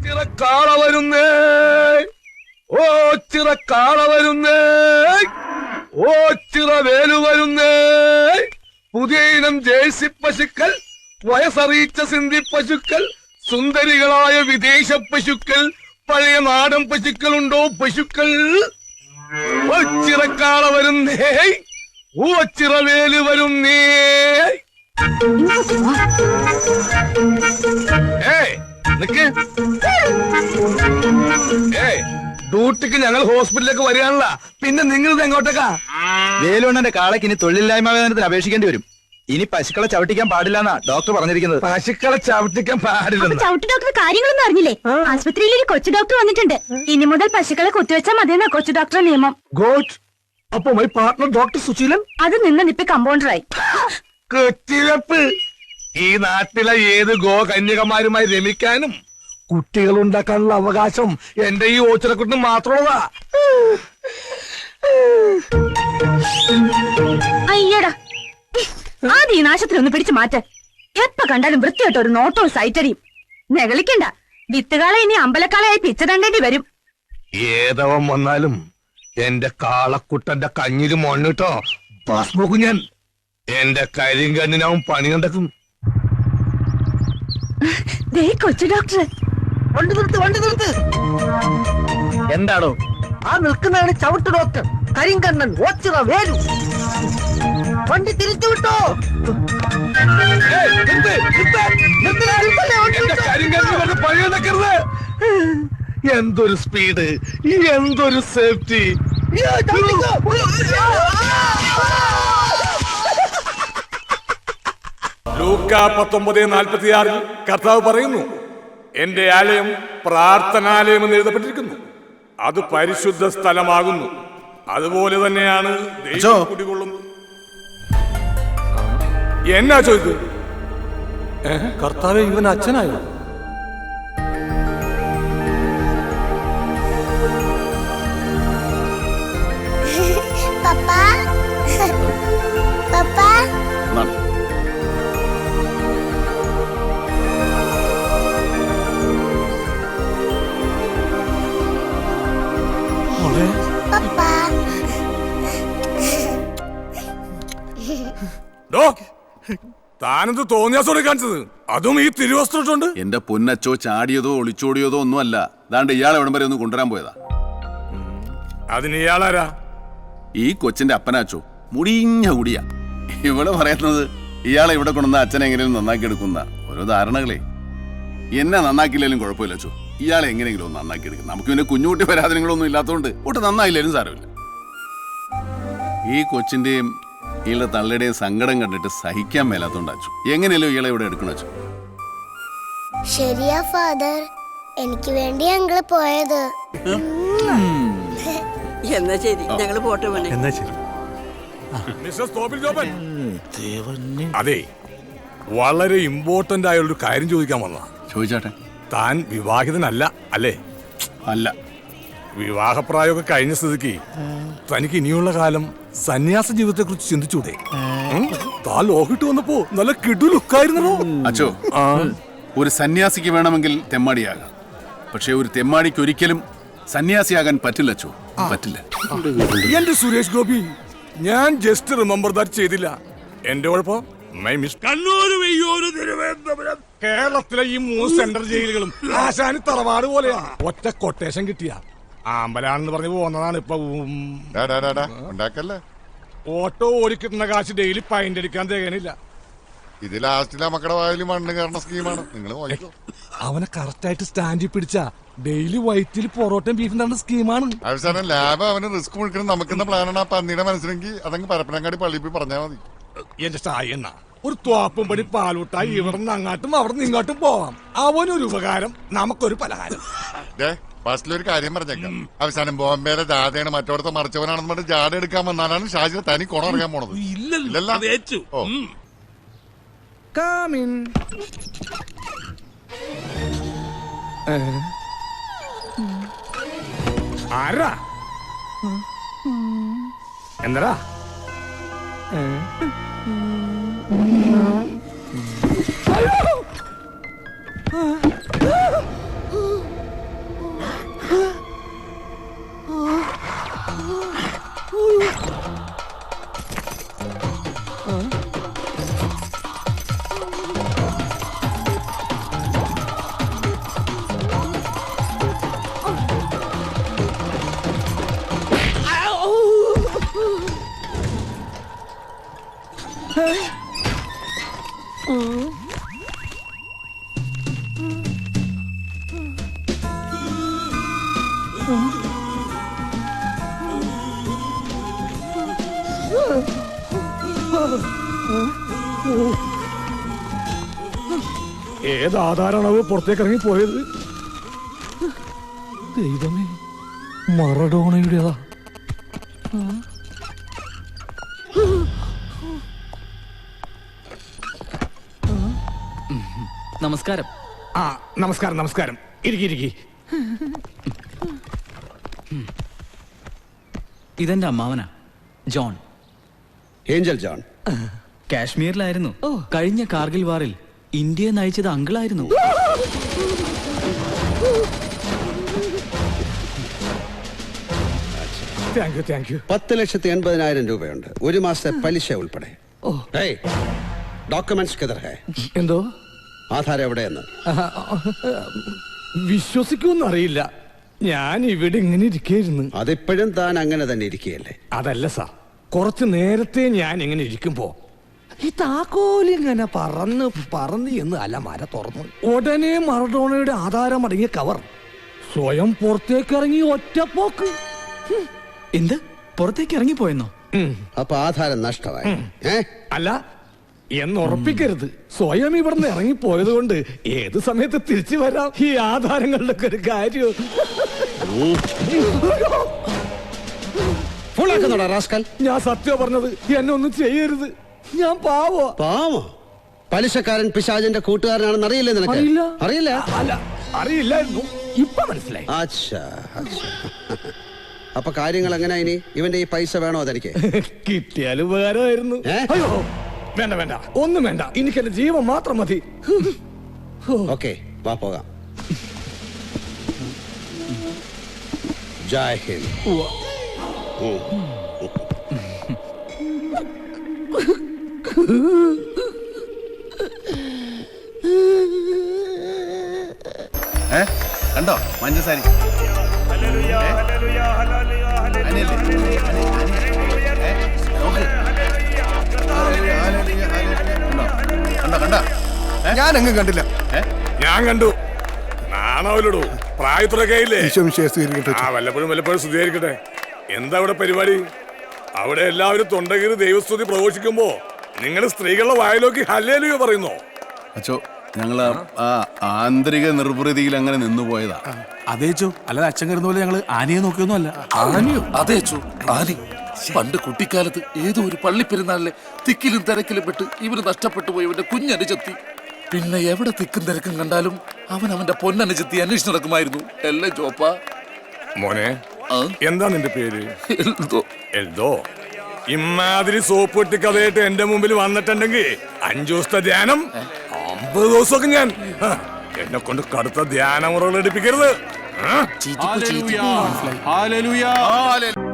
ചിറക്കാള വരുന്നേ, ഓ ചിറക്കാള വരുന്നേ, ഓ ചിറവേലു വരുന്നേ. പുതിയ ഇനം ജേഴ്സി പശുക്കൾ, വയസ്സറിയിച്ച സിന്ധി പശുക്കൾ, സുന്ദരികളായ വിദേശ പശുക്കൾ, പഴയ നാടൻ പശുക്കളുണ്ടോ പശുക്കൾ? ഓ ചിറക്കാള വരുന്നേ, ഓ ചിറവേലു വരുന്നേ. ഡ്യൂട്ടിക്ക് ഞങ്ങൾ ഹോസ്പിറ്റലിലേക്ക് വരികയാണല്ല, പിന്നെ നിങ്ങൾ എങ്ങോട്ടേക്കാ? വേലുണ്ണന്റെ കാളയ്ക്ക് ഇനി തൊഴിലില്ലായ്മ വേതനത്തിന് അപേക്ഷിക്കേണ്ടി വരും. ഇനി പശുക്കളെ ചവിട്ടിക്കാൻ പാടില്ലെന്നാ ഡോക്ടർ പറഞ്ഞിരിക്കുന്നത്. പശുക്കളെ ചവിട്ടിക്കാൻ പാടില്ല. ചവിട്ടി ഡോക്ടർ കാര്യങ്ങളൊന്നും അറിഞ്ഞില്ലേ? ആശുപത്രിയിൽ ഒരു കൊച്ചു ഡോക്ടർ വന്നിട്ടുണ്ട്. ഇനി മുതൽ പശുക്കളെ കുത്തിവെച്ചാൽ മതിയെന്നാ കൊച്ചു ഡോക്ടറെ നിയമം. ഗോഡ്. അപ്പൊ മൈ പാർട്ണർ ഡോക്ടർ സുശീലൻ അത് നിന്നിപ്പോ കമ്പൗണ്ടറായി. കുത്തിവെപ്പ് ഈ നാട്ടിലെ ഏത് കന്യകമാരുമായി രമിക്കാനും കുട്ടികൾ ഉണ്ടാക്കാനുള്ള അവകാശം എന്റെ ഈ ഓച്ചിറക്കുട്ടിന് മാത്രമുള്ളതാ. അയ്യടാ, ആദ്യം ഈ നാശത്തിൽ ഒന്ന് പിടിച്ചു മാറ്റ. എപ്പ കണ്ടാലും വൃത്തിയായിട്ട് ഒരു നോട്ടവും സൈറ്റടിയും. നെകളിക്കണ്ട, വിത്തുകാളെ ഇനി അമ്പലക്കാളായി പിച്ച തണ്ടേണ്ടി വരും. ഏതവൻ വന്നാലും എന്റെ കാളക്കുട്ടന്റെ കഞ്ഞില് മണ്ണിട്ടോ പാസ്പോക്ക് ഞാൻ എന്റെ കരിങ്കണ്ണിനാവും പണി കണ്ടെത്തും. കൊച്ചു ഡോക്ടർ. വണ്ടി നിർത്ത്. എന്താണോ ആ നിൽക്കുന്നതാണ് ചവിട്ട് ഡോക്ടർ കരിങ്കണ്ണൻ ഓച്ചിറ വേലു. വണ്ടി തിരിച്ചു വിട്ടോ. എന്തൊരു സ്പീഡ്, എന്തൊരു സേഫ്റ്റി. ലൂക്ക 19:46 കർത്താവ് പറയുന്നു, എന്റെ ആലയം പ്രാർത്ഥനാലയം എന്ന് എഴുതപ്പെട്ടിരിക്കുന്നു. അത് പരിശുദ്ധ സ്ഥലമാകുന്നു. അതുപോലെ തന്നെയാണ് ദൈവം കുടികൊള്ളുന്നു. എന്നാ ചോദിക്കൂ? കർത്താവേ, ഇവൻ അച്ഛനായോ? താനെന്ത് തോന്നിയാസോടെ കാണിച്ചത്? അതും ഈ തിരുവസ്ത്രമുണ്ട്. എന്റെ പൊന്നച്ചോ ചാടിയതോ ഒളിച്ചോടിയതോ ഒന്നും അല്ല. ദാണ്ട് ഇയാളെ എവിടം വരെ ഒന്ന് കൊണ്ടുവരാൻ പോയതാ. അതിന് ഇയാളാരാ? ഈ കൊച്ചിന്റെ അപ്പനാച്ചോ, മുടിഞ്ഞ കുടിയാ. ഇവിടെ പറയുന്നത് ഇയാളെ ഇവിടെ കൊണ്ടുവന്ന അച്ഛനെ എങ്ങനെയും നന്നാക്കി എടുക്കുന്ന ഓരോ ധാരണകളെ. എന്നെ നന്നാക്കിയില്ലേലും കുഴപ്പമില്ല അച്ചോ, ഇയാളെ എങ്ങനെയെങ്കിലും ഒന്ന് നന്നാക്കി എടുക്കും. നമുക്ക് പിന്നെ കുഞ്ഞുകുട്ടി പരാതികളൊന്നും ഇല്ലാത്തതുകൊണ്ട് ഒട്ടും നന്നായില്ലേലും സാരമില്ല. ഈ കൊച്ചിന്റെയും ഇയാളുടെ തള്ളയുടെയും സങ്കടം കണ്ടിട്ട് സഹിക്കാൻ മേലാത്തോണ്ട് അച്ചു എങ്ങനെയല്ലോ ഇയാളെ ഇവിടെ എടുക്കണം അച്ചു. ശരിയാ ഫാദർ, എനിക്ക് വേണ്ടി ഞങ്ങള് പോയത്. എന്നാ ശരി, ഞങ്ങള് പോട്ടെ മോനെ. എന്നാ ശരി. അതെ, വളരെ ഇമ്പോർട്ടന്റ് ആയ ഒരു കാര്യം ചോദിക്കാൻ വന്ന. ചോദിച്ചാട്ടെ. താൻ വിവാഹിതനല്ല അല്ലേ? അല്ല. വിവാഹപ്രായമൊക്കെ കഴിഞ്ഞ സ്ഥിതിക്ക് തനിക്ക് ഇനിയുള്ള കാലം സന്യാസ ജീവിതത്തെ കുറിച്ച് ചിന്തിച്ചൂടെ? താൻ ലോകിട്ട് വന്നപ്പോ നല്ല കിടു ലുക്കായിരുന്നല്ലോ അച്ചോ. ഒരു സന്യാസിക്ക് വേണമെങ്കിൽ തെമ്മാടിയാകാം, പക്ഷെ ഒരു തെമ്മാടിക്ക് ഒരിക്കലും സന്യാസിയാകാൻ പറ്റില്ല അച്ചോ, പറ്റില്ല. എന്റെ സുരേഷ് ഗോപി, ഞാൻ ജസ്റ്റ് റിമെമ്പർ ദാറ്റ് ചെയ്തില്ല. എന്റെ കുഴപ്പം കണ്ണൂര്, വെയ്യൂര്, തിരുവനന്തപുരം, കേരളത്തിലെ ഈ 3 സെൻട്രൽ ജയിലുകളും ആശാനി തറവാട് പോലെയാ. ഒറ്റ കൊട്ടേഷൻ കിട്ടിയ ആമ്പലാണെന്ന് പറഞ്ഞ് പോന്നതാണ്. ഇപ്പൊ ഓട്ടോ ഓടിക്കിട്ടുന്ന കാശ് ഡെയിലി പൈൻ്റ് അടിക്കാൻ തികയണില്ല. ഇത് ലാസ്റ്റിലെ മക്കളുടെ വായിൽ മണ്ണ് കയറുന്ന സ്കീമാണ്. നിങ്ങൾ അവനെ കറക്റ്റായിട്ട് സ്റ്റാൻഡിൽ പിടിച്ച ഡെയിലി വൈറ്റിൽ പൊറോട്ടയും ബീഫും തന്ന സ്കീമാണ്. അവസാനം ലാബ് അവന് റിസ്ക് മുഴുക്കണം. നമുക്കെന്ന പ്ലാനാണ് ആ പന്നീടെ മനസ്സിലെങ്കിൽ അതങ്ങ് പരപ്പനങ്ങാടി പള്ളിയിൽ പോയി പറഞ്ഞാൽ മതി. എന്റെ സായി എന്നാ ഒരു തോപ്പും പടി പാലൂട്ടായി ഇവിടെ നിന്ന് അങ്ങാട്ടും അവിടെ നിന്ന് ഇങ്ങോട്ടും പോവാം. അവനൊരു ഉപകാരം, നമുക്കൊരു പലഹാരം. ഫസ്റ്റിലൊരു കാര്യം പറഞ്ഞേക്കാം. അവസാനം ബോംബെയിലെ ജാഥയാണ് മറ്റോടത്തെ മറിച്ചവനാണെന്ന് പറഞ്ഞ് ജാഥ എടുക്കാൻ വന്നാലാണ് ഷാജിനെ തനി കുണം അറിയാൻ പോണത്. ഇല്ലല്ലോ. ആരാ? എന്താ? ഏതാധാരണവ് പുറത്തേക്ക് ഇറങ്ങി പോയത്? ദൈവമേ, മറഡോണയുടേതാ. നമസ്കാരം. ആ, നമസ്കാരം നമസ്കാരം. ഇരിക്കി. ഇതെന്റെ അമ്മാവനാ, ജോൺ. Angel John. കാശ്മീരിലായിരുന്നു. കഴിഞ്ഞ കാർഗിൽ വാറിൽ ഇന്ത്യയെ നയിച്ചത് അങ്കിളായിരുന്നു. Thank you. 10,80,000 രൂപയുണ്ട്, ഒരു മാസത്തെ പലിശ ഉൾപ്പെടെ. ഡോക്യുമെന്റ്സ് കിതർ ഹേ? എന്തോ? ആധാരം എവിടെയെന്ന്? വിശ്വസിക്കുമെന്നറിയില്ല, ഞാൻ ഇവിടെ ഇങ്ങനെ ഇരിക്കായിരുന്നു. അതിപ്പോഴും താൻ അങ്ങനെ തന്നെ ഇരിക്കുകയല്ലേ? അതല്ല സാർ, കുറച്ച് നേരത്തെ ഞാൻ ഇങ്ങനെ ഇരിക്കുമ്പോ ഈ താക്കോലിങ്ങനെ പറന്ന് എന്ന് അലമാര തുറന്നു. ഉടനെ മറഡോണയുടെ ആധാരം അടങ്ങിയ കവർ സ്വയം പുറത്തേക്ക് ഇറങ്ങി ഒറ്റപ്പോക്ക്. എന്ത്? പുറത്തേക്ക് ഇറങ്ങിപ്പോയെന്നോ? അപ്പൊ ആധാരം നഷ്ടമായി? അല്ല, എന്നുറപ്പിക്കരുത്. സ്വയം ഇവിടുന്ന് ഇറങ്ങിപ്പോയത് കൊണ്ട് ഏത് സമയത്ത് തിരിച്ചു വരാം. ഈ ആധാരങ്ങളുടെ ഒക്കെ ഒരു കാര്യം. ഞാൻ സത്യം പറഞ്ഞത്, എന്നെ ഒന്നും ചെയ്യരുത്. ഞാൻ പാവോ. പലിശക്കാരൻ പിശാചിന്റെ കൂട്ടുകാരനാണെന്ന് അറിയില്ലേ നിനക്ക്? അറിയില്ല? അല്ല, അറിയില്ലായിരുന്നു. ഇപ്പൊ മനസ്സിലായി. അപ്പൊ കാര്യങ്ങൾ എങ്ങനെ? ഇനി ഇവന്റെ ഈ പൈസ വേണോ? അതെനിക്ക് കിട്ടിയാൽ ഉപകാരമായിരുന്നു. അയ്യോ, വേണ്ട, ഒന്നും വേണ്ട. എനിക്ക് എന്റെ ജീവൻ മാത്രം മതി. ഓക്കെ, വാ പോകാം. ജയ് ഹിന്ദ്. കണ്ടോ മഞ്ഞസാരി? ഞാനെങ്ങും കണ്ടില്ല. ഞാൻ കണ്ടു. നാണവല്ലോ, പ്രായത്തിലൊക്കെ ഇല്ലേ? വല്ലപ്പോഴും സ്തുതിയായിരിക്കട്ടെ. എന്താ അവിടെ പരിപാടി? അവിടെ എല്ലാവരും തൊണ്ടകീറി ദൈവസ്തുതി പ്രഘോഷിക്കുമ്പോ നിങ്ങൾ സ്ത്രീകളുടെ വായിലോക്കി ഹല്ലേലൂയ പറയുന്നോ? അച്ചോ, ഞങ്ങള് ആ ആന്തരിക നിർവൃതിയിൽ അങ്ങനെ നിന്നുപോയതാ. അതേച്ചോ, അല്ലാതെ അച്ഛൻ കരുന്ന പോലെ ഞങ്ങള് ആനയെ നോക്കിയൊന്നും അല്ല. ആനയോ? അതേച്ചോ, ആനി. പണ്ട് കുട്ടിക്കാലത്ത് ഏതോ ഒരു പള്ളിപ്പെരുന്നാളിലെ തിക്കിലും തിരക്കിലും പെട്ട് ഇവന് നഷ്ടപ്പെട്ടു പോയി ഇവന്റെ കുഞ്ഞനുജത്തി. പിന്നെ എവിടെ തിക്കും തിരക്കും കണ്ടാലും അവന്റെ പൊന്നനുജത്തി അന്വേഷിച്ച് നടക്കുമായിരുന്നു. എല്ലാം ചോപ്പ. മോനെ, എന്താ നിന്റെ പേര്? എൽദോ. ഇമാതിരി സോപ്പ് ഇട്ട് കഥയായിട്ട് എന്റെ മുമ്പിൽ വന്നിട്ടുണ്ടെങ്കിൽ 5 ദിവസത്തെ ധ്യാനം, 50 ദിവസമൊക്കെ ഞാൻ എന്നെ കൊണ്ട് കടുത്ത ധ്യാനമുറകൾ എടുപ്പിക്കരുത്.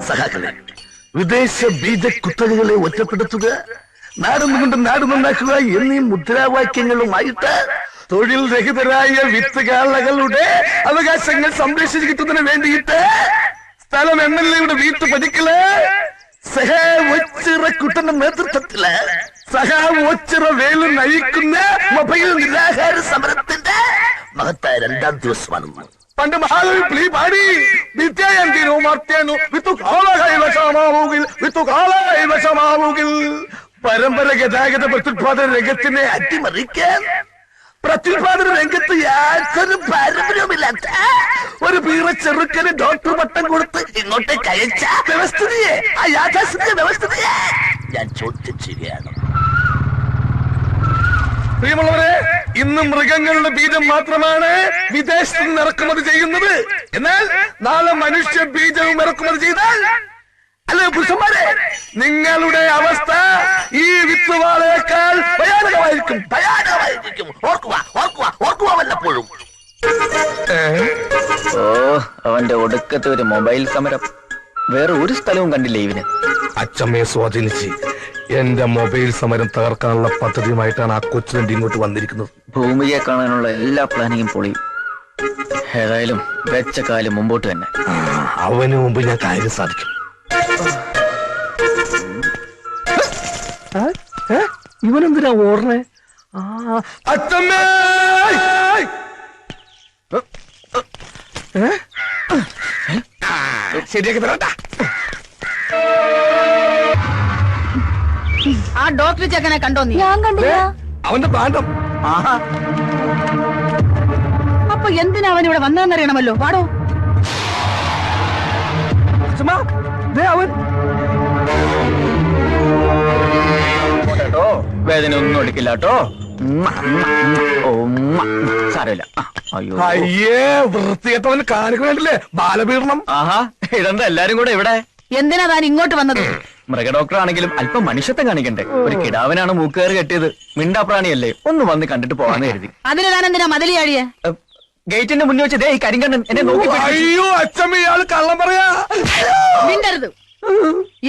സഹാക്കളെ, വിദേശ ബീജ കുത്തകകളെ ഒറ്റപ്പെടുത്തുക, നാടുകൊണ്ട് നാട് നന്നാക്കുക എന്നീ മുദ്രാവാക്യങ്ങളുമായിട്ട് തൊഴിൽ രഹിതരായ വിത്തുകാളകളുടെ അവകാശങ്ങൾ സംരക്ഷിച്ചു കിട്ടുന്നതിന് വേണ്ടിയിട്ട് സ്ഥലം MLA-യുടെ വീട്ടുപടിക്കല് കുട്ടന്റെ നേതൃത്വത്തില് ഒച്ചിറ വേലു നയിക്കുന്ന മൊബൈൽ നിരാഹാര സമരത്തിന്റെ മഹത്തായ 2ാം ദിവസമാണ്. പണ്ട് മഹാകവി പാടി വിദ്യായന്തിനോ മർത്യനു വിത്തുകാലായി പരമ്പര ഗതാഗത പ്രത്യുത്പാദന രംഗത്തിനെ അട്ടിമറിക്കാൻ പ്രത്യുത്പാദന രംഗത്ത് യാതൊരു പാരമ്പര്യവുമില്ലാത്ത ഒരു പീറ ചെറുക്കന് ഡോക്ടർ പട്ടം കൊടുത്ത് ഇങ്ങോട്ടേക്ക് അയച്ച വ്യവസ്ഥിതിയെ, ആ യാഥാസ്ഥിതിക വ്യവസ്ഥിതിയെ ഞാൻ ചോദ്യം ചെയ്യുകയാണ്. പ്രിയമുള്ളവരെ, ഇന്ന് മൃഗങ്ങളുടെ ബീജം മാത്രമാണ് വിദേശത്ത് നിന്ന് ഇറക്കുമതി ചെയ്യുന്നത്. എന്നാൽ നാളെ മനുഷ്യ ബീജവും ഇറക്കുമതി ചെയ്താൽ, അല്ലെ പുരുഷന്മാരെ, നിങ്ങളുടെ അവസ്ഥ ഈ വിത്തുവാളയേക്കാൾ ഭയാനകമായിരിക്കും. ഓർക്കുക വല്ലപ്പോഴും. അവന്റെ ഒടുക്കത്തെ ഒരു മൊബൈൽ സമരം. വേറെ ഒരു സ്ഥലവും കണ്ടില്ല ഇവന്. അച്ചമ്മയെ സ്വാധീനിച്ച് എന്റെ മൊബൈൽ സമരം തകർക്കാനുള്ള പദ്ധതിയുമായിട്ടാണ് ആ കൊച്ചുവണ്ടി ഇങ്ങോട്ട് വന്നിരിക്കുന്നത്. ഭൂമിയെ കാണാനുള്ള എല്ലാ പ്ലാനിങ്ങും പൊളിയും. ഏതായാലും വെച്ച കാലം മുമ്പോട്ട് തന്നെ. അവന് മുമ്പ് ഞാൻ കാര്യം സാധിക്കും. ഇവനെന്തിനാ ഓടണേ? അച്ചമ്മേ! ശരിയാക്കി തരാട്ടാ. ആ ഡോക്ടർ ചെക്കനെ കണ്ടോ നീ? ഞാൻ കണ്ടില്ല. അവന്റെ പാണ്ഡം. ആഹാ, അപ്പൊ എന്തിനാ അവൻ ഇവിടെ വന്നതെന്നറിയണമല്ലോ. പാടോ. ചുമ്മാ, ദേ അവൻ. കേട്ടോ വേദന ഒന്നും എടുക്കില്ല കേട്ടോ. സാരമില്ല. അയ്യോ അയ്യേ, വൃത്തികെട്ടവന് കാണിക്കണില്ലേ ബാലപീഡനം. ആഹാ, ഇതെന്താ എല്ലാരും കൂടെ ഇവിടെ? എന്തിനാ താൻ ഇങ്ങോട്ട് വന്നത്? മൃഗ ഡോക്ടർ ആണെങ്കിലും അല്പം മനുഷ്യത്വം കാണിക്കണ്ടേ? ഒരു കിടാവനാണ് മൂക്കേറ് കെട്ടിയത്. മിണ്ടാപ്രാണിയല്ലേ, ഒന്ന് വന്ന് കണ്ടിട്ട് പോകാന്ന് കരുതി. അതിന് താൻ എന്തിനാ മതിലിയാടിയെ? ഗേറ്റിന്റെ മുന്നിൽ വെച്ച് ദേ ഈ കരിങ്കണ്ണൻ എന്നെ നോക്കി. അയ്യോ അച്ഛമ്മ, ഇയാള് കള്ളം പറയാ. മിണ്ടരുത്.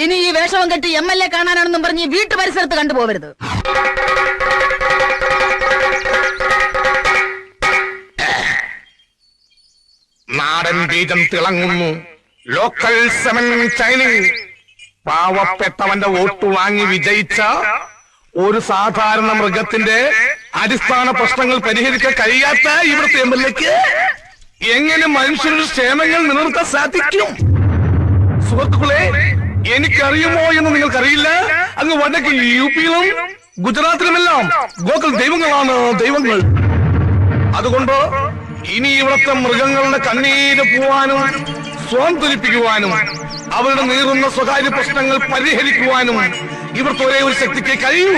ഇനി ഈ വേഷവും കെട്ടി MLA കാണാനാണെന്നും പറഞ്ഞ് ഈ വീട്ടു പരിസരത്ത് കണ്ടുപോകരുത്. നാടൻ ബീജം തിളങ്ങുന്നു. Local seven shining. പാവപ്പെട്ടവന്റെ വോട്ട് വാങ്ങി വിജയിച്ച ഒരു സാധാരണ മൃഗത്തിന്റെ അടിസ്ഥാന പ്രശ്നങ്ങൾ പരിഹരിക്കാൻ കഴിയാത്ത ഇവിടുത്തെ MLAക്ക് എങ്ങനെ മനുഷ്യരുടെ ക്ഷേമങ്ങൾ നിലനിർത്താൻ സാധിക്കും? സുഹൃത്തുക്കളെ, എനിക്കറിയുമോ എന്ന് നിങ്ങൾക്കറിയില്ല. അങ്ങ് വടക്ക് UP-യിലും ഗുജറാത്തിലുമെല്ലാം ഗോകുൽ ദൈവങ്ങളാണ് ദൈവങ്ങൾ. അതുകൊണ്ട് ഇനി ഇവിടുത്തെ മൃഗങ്ങളുടെ കണ്ണീര് പോവാനും സ്വാന്തരിപ്പിക്കുവാനും അവരുടെ നീറുന്ന സ്വകാര്യ പ്രശ്നങ്ങൾ പരിഹരിക്കുവാനും ഇവിടുത്തെ ഒരേ ഒരു ശക്തിക്ക് കഴിയൂ.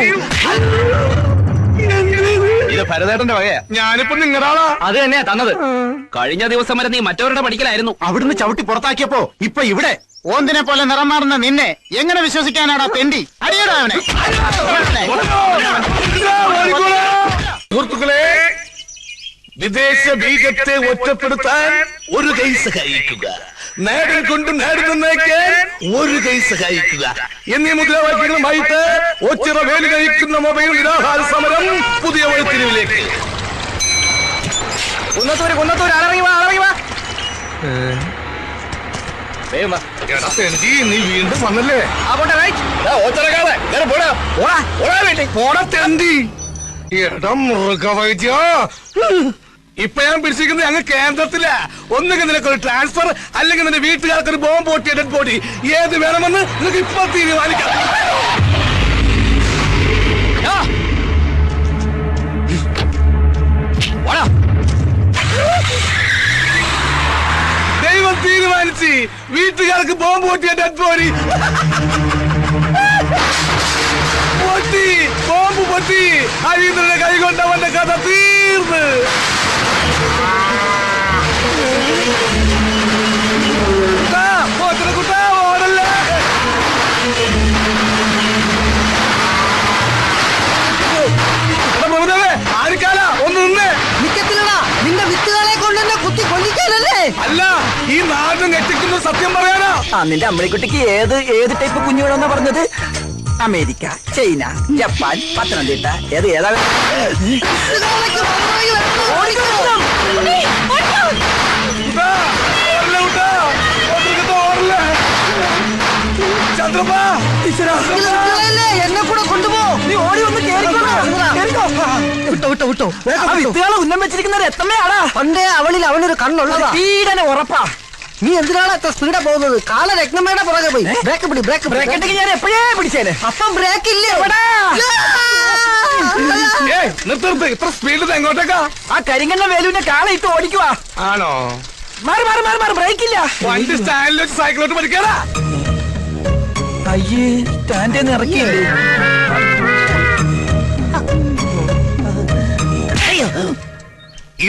ഇത് ഭരതേട്ടന്റെ വകയാ. ഞാനിപ്പോ നിങ്ങളാളാ. അത് തന്നെയാ തന്നത്. കഴിഞ്ഞ ദിവസം വരെ നീ മറ്റവരുടെ പഠിക്കലായിരുന്നു. അവിടുന്ന് ചവിട്ടി പുറത്താക്കിയപ്പോ ഇപ്പൊ ഇവിടെ ഓന്തിനെ പോലെ നിറം മാറുന്ന നിന്നെ എങ്ങനെ വിശ്വസിക്കാനാടാ തെണ്ടി? അടിയടാ അവനെ. സുഹൃത്തുക്കളെ, വിദേശ ബീജത്തെ ഒറ്റപ്പെടുത്താൻ ഒരു കൈ സഹായിക്കുക, നാടിൽ കൊണ്ട് നാട് നന്നാക്കാൻ ഒരു കൈ സഹായിക്കുക എന്നീ മുദ്രാവാക്യങ്ങളുമായിട്ട് ഒച്ചിറ വേലി കഴിക്കുന്ന മൊബൈൽ നിരാഹാര സമരം പുതിയ വഴിത്തിരിവിലേക്ക്. നീ വീണ്ടും വന്നല്ലേ? മൃഗവൈദ്യ, ഇപ്പൊ ഞാൻ പിടിച്ചിരിക്കുന്നത് ഞങ്ങൾ കേന്ദ്രത്തില. ഒന്നുകിൽ നിനക്കൊരു ട്രാൻസ്ഫർ, അല്ലെങ്കിൽ നിന്റെ വീട്ടുകാർക്ക് ഒരു ബോംബ് പൊട്ടിയ ഡെഡ് ബോഡി. ഏത് വേണമെന്ന് നിനക്ക് ഇപ്പൊ തീരുമാനിക്കാം. ദൈവം തീരുമാനിച്ച് വീട്ടുകാർക്ക് ബോംബ് പൊട്ടിയ ഡെഡ് ബോഡി പൊട്ടി, ബോംബ് പൊട്ടി. ഹരീന്ദ്രന്റെ കൈ കൊണ്ടവന്റെ കഥ തീർന്ന്. കുട്ടാ ഓടല്ലേ. ആരിക്കാല ഒന്ന് നിന്നേ. നിക്കത്തില്ലടാ, നിന്റെ വിത്തുകളെ കൊണ്ടെന്നെ കുത്തി കൊല്ലിക്കാനല്ലേ? അല്ല, ഈ നാട് ഞെട്ടിക്കുന്ന സത്യം പറയാനാ. നിന്റെ അമ്മണിക്കുട്ടിക്ക് ഏത് ടൈപ്പ് കുഞ്ഞുങ്ങളെന്നാ പറഞ്ഞത്? അമേരിക്ക, ചൈന, ജപ്പാൻ, പത്തനംതിട്ട, ഏതാ? എന്നെ കൂടെ കൊണ്ടുപോ. നീ ഓടി വന്ന് വിട്ടോ. വിത്തുകളെ ഉന്നം വെച്ചിരിക്കുന്നത് എത്തമ്മയാടാ. പണ്ടേ അവനൊരു കണ്ണുള്ളതാ. സ്പീഡനെ ഉറപ്പാ. നീ എന്തിനാണ് എത്ര സ്പീഡാ പോകുന്നത്? കാല രത്നമ്മയുടെ പുറകെ പോയി. ബ്രേക്ക് ഞാൻ എപ്പോഴേ പിടിച്ചേനെ. അപ്പം ബ്രേക്ക് ഇല്ലേ? നിർത്ത്. ഇത്ര സ്പീഡിൽ എങ്ങോട്ടേക്കാ? ആ കരിങ്കണ്ണ വേലുവിന്റെ കാല ഇട്ട് ഓടിക്കുവാ. ആണോ? മാറി ബ്രേക്ക് ഇല്ല. വണ്ടി സ്റ്റാൻഡിൽ വെച്ച് സൈക്കിളോട്ട് പഠിക്കാനാ. അയ്യേ, സ്റ്റാൻഡിൽ നിന്ന് ഇറക്കിയില്ലേ?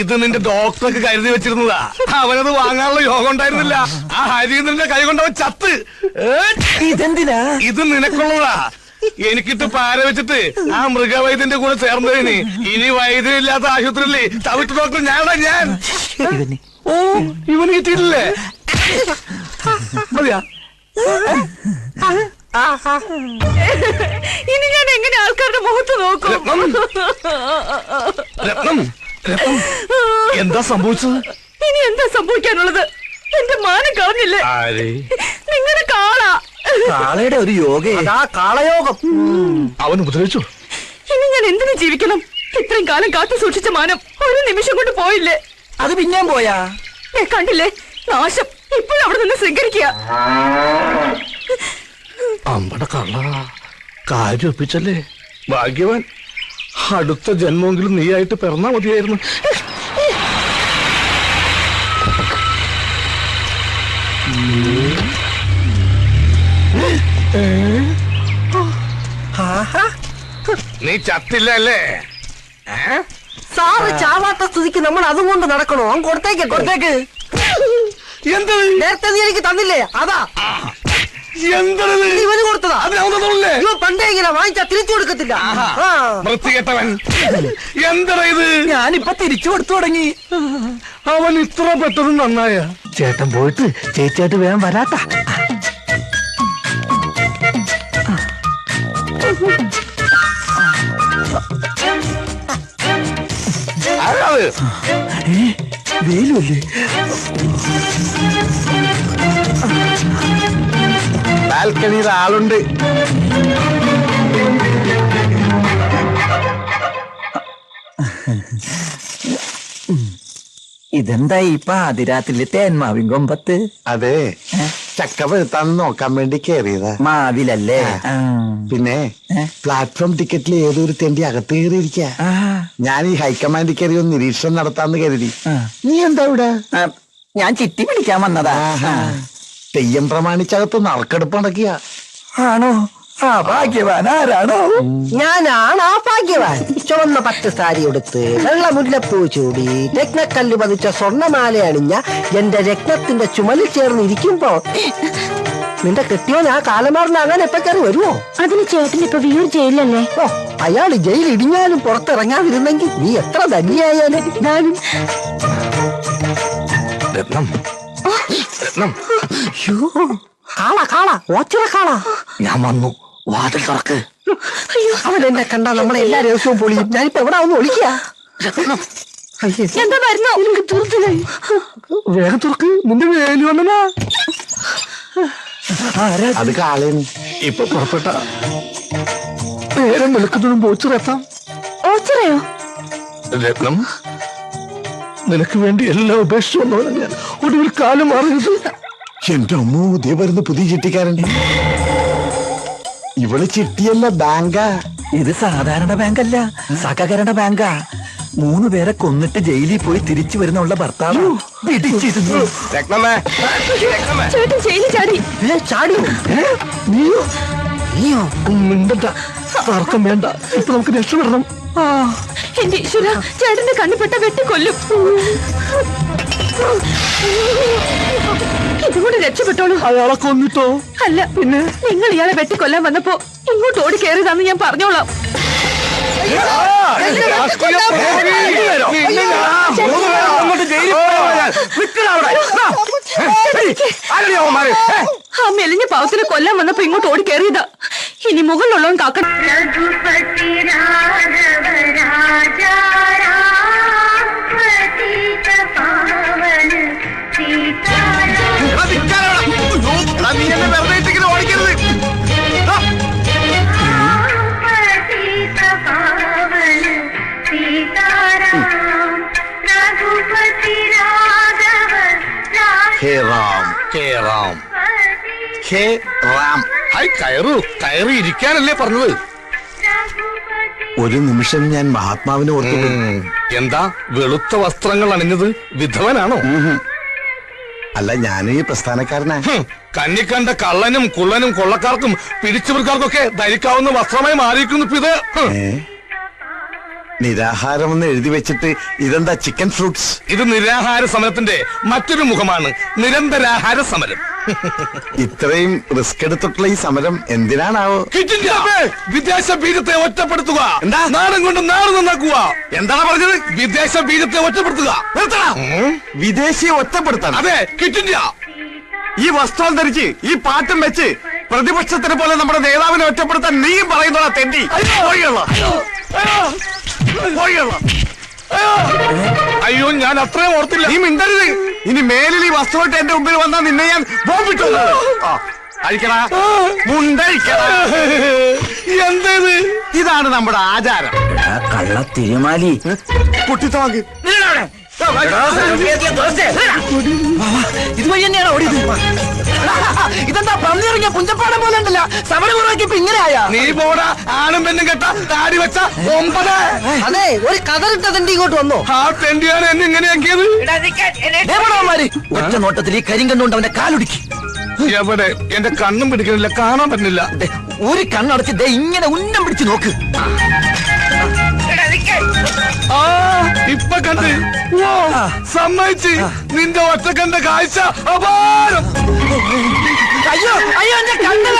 ഇത് നിന്റെ ഡോക്ടർക്ക് കരുതി വെച്ചിരുന്നതാ. അവനത് വാങ്ങാനുള്ള യോഗം ഉണ്ടായിരുന്നില്ല. ആ ഹരീന്ദ്രന്റെ കൈ കൊണ്ടവൻ ചത്ത്. ഇതെന്തിനാ? ഇത് നിനക്കുള്ളതാ. എനിക്കിട്ട് പാര വെച്ചിട്ട് ആ മൃഗവൈദ്യന്റെ കൂടെ ചേർന്നതിന് ഇനി വൈദ്യനില്ലാത്ത ആശുപത്രിയില്ലേ ചവിട്ട് ഡോക്ടർ ഞാനാ ഞാൻ. ഓ, ഇവന് കിട്ടിയിട്ടില്ലേ? മതിയാ. ഇനി ഞാൻ എങ്ങനെ ആൾക്കാരുടെ മുഖത്ത് നോക്കും? രത്നം, എന്താ സംഭവിച്ചത്? ഇനി എന്താ സംഭവിക്കാനുള്ളത്? എന്റെ മാനം കളഞ്ഞില്ലേ നിങ്ങളുടെ കാള? കാളയുടെ ഒരു യോഗ, കാളയോഗം. അവൻ ഉപദ്രവിച്ചു. ഇനി ഞാൻ എന്തിനു ജീവിക്കണം? ഇത്രയും കാലം കാത്തു സൂക്ഷിച്ച മാനം ഒരു നിമിഷം കൊണ്ട് പോയില്ലേ? അത് പിന്നെയും പോയാ? കണ്ടില്ലേ നാശം? ഇപ്പോഴും അവിടെ നിന്ന് ശൃംഗരിക്കുക. അമ്പട കള്ള കാര്യം ഒപ്പിച്ചല്ലേ, ഭാഗ്യവാൻ. അടുത്ത ജന്മമെങ്കിലും നീയായിട്ട് പിറന്നാ മതിയായിരുന്നു. നീ ചത്തില്ല അല്ലേ? സാറ് ചാവാത്ത സ്ഥിതിക്ക് നമ്മൾ അതും കൊണ്ട് നടക്കണോ? അവൻ കൊടുത്തേക്ക്. എന്താ നേരത്തെ നീ എനിക്ക് തന്നില്ലേ? അതാ എന്താ ഇവന് കൊടുത്തതാ. ഇവ പണ്ടേ ഇങ്ങനെ വാങ്ങിച്ചാ തിരിച്ചു കൊടുക്കത്തില്ല. വൃത്തികെട്ടവൻ. എന്താ ഇത്? ഞാനിപ്പൊ തിരിച്ചു കൊടുത്തു തുടങ്ങി. അവൻ ഇത്ര പെട്ടെന്ന് നന്നായ? ചേട്ടൻ പോയിട്ട് ചേച്ചിയായിട്ട് വേഗം വരാട്ടാ. വേലുമല്ലേ? ബാൽക്കണിയിൽ ആളുണ്ട്. ഇതെന്താ ഇപ്പൊ അതിരാത്രിയിലെ തേന്മാവിൻ കൊമ്പത്ത്? അതെ, ചക്ക വെളുത്താന്ന് നോക്കാൻ വേണ്ടി കേറിയതാ. മാവിലല്ലേ? പിന്നെ പ്ലാറ്റ്ഫോം ടിക്കറ്റിൽ ഏതൊരു തെണ്ടി അകത്ത് കയറിയിരിക്ക. ഞാൻ ഈ ഹൈക്കമാൻഡിൽ കയറി ഒന്ന് നിരീക്ഷണം നടത്താന്ന് കരുതി. നീ എന്താ ഇവിടെ? ഞാൻ ചിട്ടി പിടിക്കാൻ വന്നതാ. തെയ്യം പ്രമാണിച്ചകത്ത് നറുക്കെടുപ്പ് നടക്കുക. ആണോ? ആ ഭാഗ്യവാൻ ആരാണോ? ഞാനാണ് ആ ഭാഗ്യവാൻ. ചുവന്ന പട്ട് സാരി എടുത്ത് വെള്ള മുല്ലപ്പൂ ചൂടി രത്നക്കല്ല് പതിച്ച സ്വർണ്ണമാല അണിഞ്ഞ എന്റെ രത്നത്തിന്റെ ചുമലിൽ ചേർന്ന് ഇരിക്കുമ്പോ നിന്റെ കെട്ടിയോൻ ആ കാലമാറിനാകാൻ എപ്പോ കയറി വരുമോ? അതിന് ചേട്ടൻ ഇപ്പൊ വിയൂർ ജയിലല്ലേ? ഓ, അയാള് ജയിൽ ഇടിഞ്ഞാലും പുറത്തിറങ്ങാതിരുന്നെങ്കിൽ നീ എത്ര ധന്യായാലും ഞാനും. രത്നം, കാള ഓച്ചിറ കാള. ഞാൻ വന്നു, വാതിൽ തുറക്ക്. അവൻ എന്നെ കണ്ടാ നമ്മളെ എല്ലാ ദിവസവും പൊളിയും. ഞാനിപ്പോ എവിടെ ഒന്ന് ഒളിക്കുക. എന്താ വരുന്നോ? വേഗം തുറക്ക്, നിന്റെ വേലു വന്നനാ. അത് കാളേന്. ഇപ്പൊ പുറപ്പെട്ട നേരം വെളുക്കുന്നതും ഓച്ചിറെത്താം. ഓച്ചിറയോ? രത്നം, നിനക്ക് വേണ്ടി എല്ലാം ഉപേക്ഷിച്ചു വന്നവനാ ഞാൻ. ഒടുവിൽ കാലം മാറിയത്. എന്റെ അമ്മ ഇതേ വരുന്ന പുതിയ ചിട്ടിക്കാരൻ. ഇവള് ചിട്ടിയല്ല, ബാങ്കാ. ഇത് സാധാരണ ബാങ്കല്ല, സഹകരണ ബാങ്കാ. 3 പേരെ കൊന്നിട്ട് ജയിലിൽ പോയി തിരിച്ചു വരുന്നുള്ള ഭർത്താവ് പിടിച്ചിരുന്നു. ചേട്ടൻ ജയിലിൽ ചാടി. ചാടിയോ? നീയോ? മിണ്ടണ്ട, തർക്കം വേണ്ട. ഇപ്പൊ നമുക്ക് രക്ഷപ്പെടണം. എന്റെ ഈശ്വര, ചേട്ടന്റെ കണ്ണിപ്പെട്ട വെട്ടിക്കൊല്ലും. ഇതുകൊണ്ട് രക്ഷപ്പെട്ടോളൂ. അയാളെ കൊന്നിട്ടോ? അല്ല, പിന്നെ നിങ്ങൾ ഇയാളെ വെട്ടിക്കൊല്ലാൻ വന്നപ്പോ ഇങ്ങോട്ട് ഓടി കയറിയതാന്ന് ഞാൻ പറഞ്ഞോളാം. ആ മെലിഞ്ഞ പാവത്തിനെ കൊല്ലാൻ വന്നപ്പോ ഇങ്ങോട്ട് ഓടി കയറിയതാ. ഇനി മുകളിലുള്ളവൻ കാക്കണം. ഹേ റാം, ഹേ റാം, ഹേ റാം. കയറി ഇരിക്കാനല്ലേ പറഞ്ഞത്? ഒരു നിമിഷം ഞാൻ മഹാത്മാവിനെ ഓർത്തു. എന്താ വെളുത്ത വസ്ത്രങ്ങൾ അണിഞ്ഞത്? വിധവനാണോ? അല്ല, ഞാൻ ഈ പ്രസ്ഥാനക്കാരനാ. കണ്ണിക്കണ്ട കള്ളനും കുള്ളനും കൊള്ളക്കാർക്കും പിടിച്ചുപറിക്കാർക്കൊക്കെ ധരിക്കാവുന്ന വസ്ത്രമായി മാറിയിരിക്കുന്നു ഇപ്പൊ ഇത്. നിരാഹാരം എന്ന് എഴുതി വെച്ചിട്ട് ഇതെന്താ ചിക്കൻ ഫ്രൂട്ട്സ്? ഇത് നിരാഹാര സമരത്തിന്റെ മറ്റൊരു മുഖമാണ്, നിരന്തരാഹാര സമരം. ഇത്രയും റിസ്ക് എടുത്തിട്ടുള്ള ഈ സമരം എന്തിനാണാവോ? വിദേശ ബീജത്തെ ഒറ്റപ്പെടുത്തുക. എന്താ? നാടും കൊണ്ട് നാട് നന്നാക്കുക. എന്താണ് പറഞ്ഞത്? വിദേശ ബീജത്തെ ഒറ്റപ്പെടുത്തുക. വിദേശിയെ ഒറ്റപ്പെടുത്താൻ? അതെ, ക്വിറ്റ് ഇന്ത്യ. ഈ വസ്ത്രം ധരിച്ച് ഈ പാട്ടും വെച്ച് പ്രതിപക്ഷത്തിനെ പോലെ നമ്മുടെ നേതാവിനെ ഒറ്റപ്പെടുത്താൻ നീയും പറയുന്നതാ തെണ്ടി. അയ്യോ, ഞാൻ അത്രയും ഓർത്തില്ല. നീ മിണ്ടരുത്. ഇനി മേലിൽ ഈ വസ്തുവായിട്ട് എന്റെ മുമ്പിൽ വന്നാൽ നിന്നെ ഞാൻ ബോംബിട്ടു. അഴിക്കടാ, മുണ്ടഴിക്കടാ. എന്തേത്? ഇതാണ് നമ്മുടെ ആചാരം. കള്ള തിരുമാലി കുട്ടിത്തോക്ക് ഇതുവഴി തന്നെയാണ് ഓടിയത്. ഇതെന്താ പന്നിറങ്ങിയ പുഞ്ചപ്പാടം പോലെ ഉണ്ടല്ലോ. സമരമുറക്കി ഇപ്പൊ ഇങ്ങനെയായ. നീ പോടാ, ആണും പെണ്ണും കെട്ട താടി വെച്ച 9. അതെ, ഒരു കതറിട്ട തെണ്ടി ഇങ്ങോട്ട് വന്നോ. ആ തെണ്ടിയാണ് എന്നെ ഇങ്ങനെയാക്കിയത്. ഒറ്റ നോട്ടത്തിൽ ഈ കരിങ്കണ്ണുകൊണ്ട് അവന്റെ കാലൊടുക്കി. എവിടെ? എന്റെ കണ്ണും പിടിക്കണില്ല, കാണാൻ പറ്റുന്നില്ല. ഒരു കണ്ണടച്ച് ദേ ഇങ്ങനെ ഉന്നം പിടിച്ച് നോക്ക്. ആ ഇപ്പൊ കണ്ട്. സമ്മതിച്ച്. നിന്റെ ഒറ്റക്കണ്ട കാഴ്ച അപാരം. അയ്യോ അയ്യോ, എന്റെ കണ്ണ്